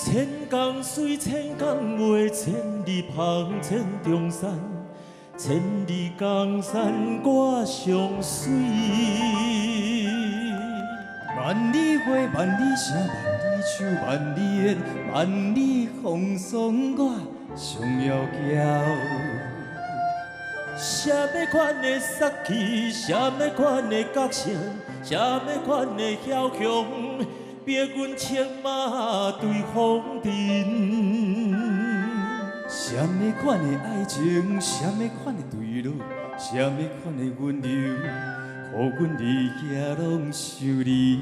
千江水，千江月，千里旁，千中山，千里江山我上水。万里花，万里声，万里树，万里烟，万里风霜，我上要骄。什么款的杀气，什么款的角色，什么款的枭雄，逼阮策马对风尘。什么款的爱情，什么款的对路，什么款的温柔，乎阮日夜拢想你。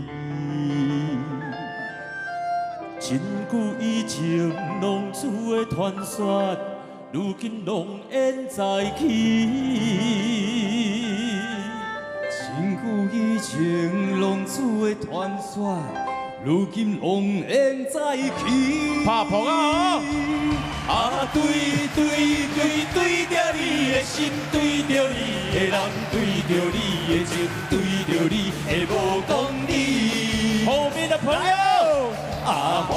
真久以前浪子的传说，如今拢烟在起。真久以前浪子的传说，如今拢烟在起。拍棚啊！啊，对着你的心，对着你的人，对着你的情，对着你的无讲理。后面的朋友，啊，还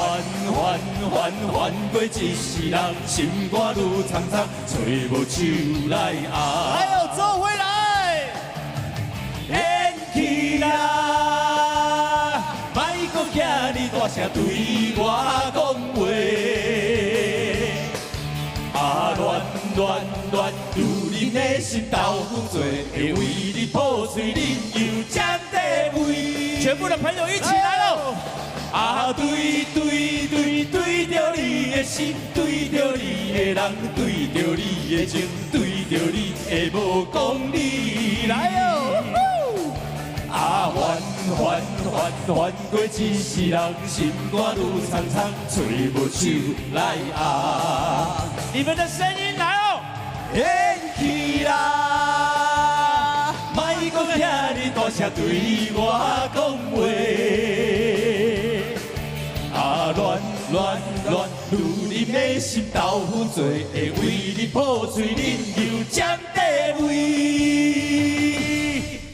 过一世人，心肝愈苍苍，找无手来握。还有走回来，演起啦，莫搁遐尼大声对我讲话。啊，乱，如恁的心豆腐做，会为你破碎，恁又将地位。全部的朋友一起来了。啊，对着你的心，对着你的人，对着你的情，对着你的无讲理。来哦！啊，还过一世人，心肝愈苍苍，找无手来握。你们的声音来哦！演起啦，莫搁遐尼大声对我讲话。啊，乱，如恁的心豆腐做，会为你破碎，恁又将地位。